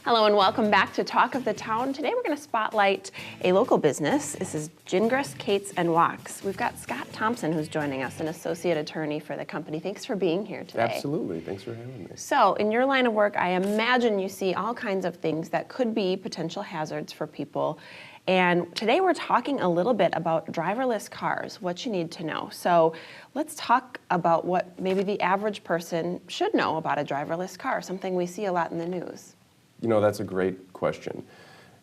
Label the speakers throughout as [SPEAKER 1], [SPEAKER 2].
[SPEAKER 1] Hello and welcome back to Talk of the Town. Today we're going to spotlight a local business. This is Gingras, and Wachs. We've got Scott Thompson who's joining us, an associate attorney for the company. Thanks for being here today.
[SPEAKER 2] Absolutely. Thanks for having me.
[SPEAKER 1] So, in your line of work, I imagine you see all kinds of things that could be potential hazards for people. And today we're talking a little bit about driverless cars, what you need to know. So let's talk about what maybe the average person should know about a driverless car, something we see a lot in the news.
[SPEAKER 2] You know, that's a great question.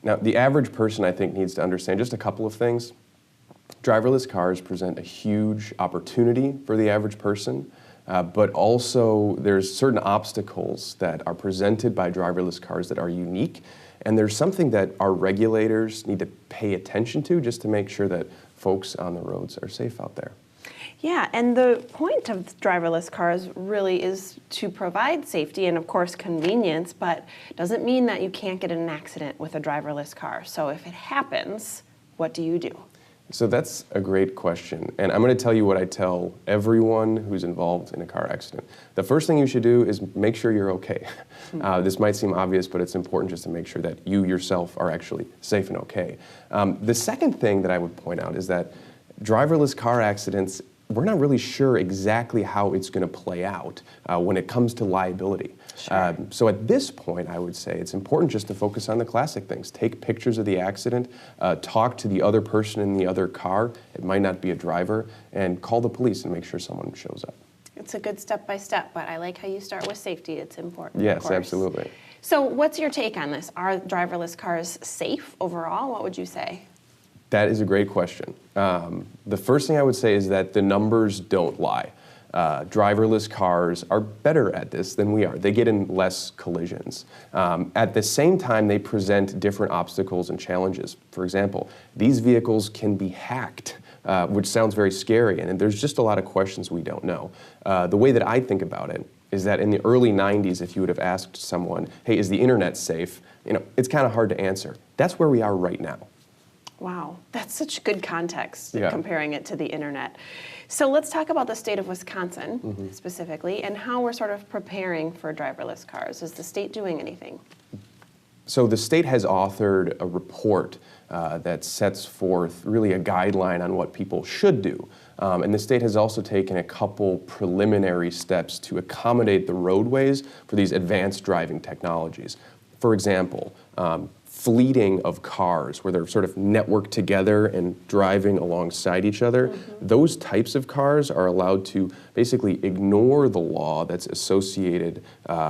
[SPEAKER 2] Now, the average person, I think, needs to understand just a couple of things. Driverless cars present a huge opportunity for the average person, but also there's certain obstacles that are presented by driverless cars that are unique. And there's something that our regulators need to pay attention to just to make sure that folks on the roads are safe out there.
[SPEAKER 1] Yeah, and the point of driverless cars really is to provide safety and, of course, convenience, but doesn't mean that you can't get in an accident with a driverless car. So if it happens, what do you do?
[SPEAKER 2] So that's a great question, and I'm going to tell you what I tell everyone who's involved in a car accident. The first thing you should do is make sure you're okay. This might seem obvious, but it's important just to make sure that you yourself are actually safe and okay. The second thing that I would point out is that driverless car accidents, we're not really sure exactly how it's going to play out when it comes to liability.
[SPEAKER 1] Sure.
[SPEAKER 2] So at this point, I would say it's important just to focus on the classic things. Take pictures of the accident, talk to the other person in the other car, it might not be a driver, and call the police and make sure someone shows up.
[SPEAKER 1] It's a good step-by-step, but I like how you start with safety. It's important, of
[SPEAKER 2] Yes,
[SPEAKER 1] course.
[SPEAKER 2] absolutely.
[SPEAKER 1] So what's your take on this? Are driverless cars safe overall? What would you say?
[SPEAKER 2] That is a great question. The first thing I would say is that the numbers don't lie. Driverless cars are better at this than we are. They get in less collisions. At the same time, they present different obstacles and challenges. For example, these vehicles can be hacked, which sounds very scary, and there's just a lot of questions we don't know. The way that I think about it is that in the early 90s, if you would have asked someone, hey, is the internet safe? You know, it's kind of hard to answer. That's where we are right now.
[SPEAKER 1] Wow, that's such good context,
[SPEAKER 2] Yeah.
[SPEAKER 1] comparing it to the internet. So let's talk about the state of Wisconsin specifically and how we're sort of preparing for driverless cars. Is the state doing anything?
[SPEAKER 2] So the state has authored a report that sets forth really a guideline on what people should do. And the state has also taken a couple preliminary steps to accommodate the roadways for these advanced driving technologies. For example, fleeting of cars where they're sort of networked together and driving alongside each other, those types of cars are allowed to basically ignore the law that's associated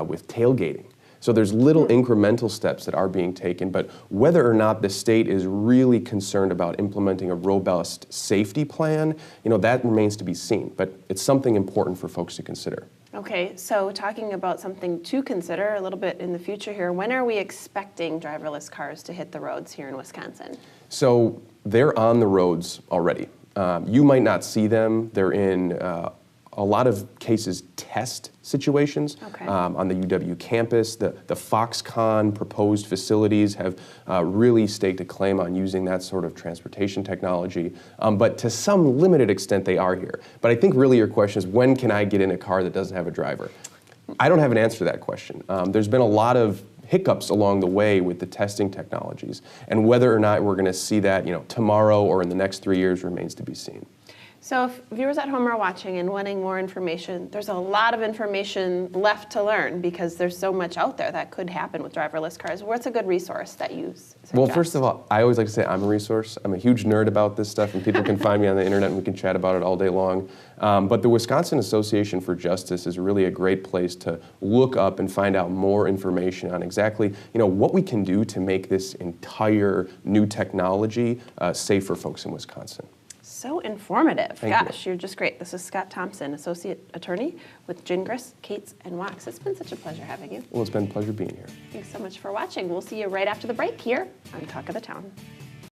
[SPEAKER 2] with tailgating. So there's little incremental steps that are being taken, but whether or not the state is really concerned about implementing a robust safety plan, you know, that remains to be seen, but it's something important for folks to consider.
[SPEAKER 1] Okay, so talking about something to consider a little bit in the future here, when are we expecting driverless cars to hit the roads here in Wisconsin?
[SPEAKER 2] So they're on the roads already. You might not see them. They're in a lot of cases test situations.
[SPEAKER 1] Okay.
[SPEAKER 2] On the UW campus. The Foxconn proposed facilities have really staked a claim on using that sort of transportation technology. But to some limited extent, they are here. But I think really your question is, when can I get in a car that doesn't have a driver? I don't have an answer to that question. There's been a lot of hiccups along the way with the testing technologies. And whether or not we're going to see that, you know, tomorrow or in the next 3 years remains to be seen.
[SPEAKER 1] So if viewers at home are watching and wanting more information, there's a lot of information left to learn because there's so much out there that could happen with driverless cars. What's a good resource that you suggest?
[SPEAKER 2] Well, first of all, I always like to say I'm a resource. I'm a huge nerd about this stuff, and people can find me on the internet and we can chat about it all day long. But the Wisconsin Association for Justice is really a great place to look up and find out more information on exactly, you know, what we can do to make this entire new technology safe for folks in Wisconsin.
[SPEAKER 1] So informative.
[SPEAKER 2] Thank
[SPEAKER 1] Gosh, you're just great. This is Scott Thompson, Associate Attorney with Gingras, and Wachs. It's been such a pleasure having you.
[SPEAKER 2] Well, it's been a pleasure being here.
[SPEAKER 1] Thanks so much for watching. We'll see you right after the break here on Talk of the Town.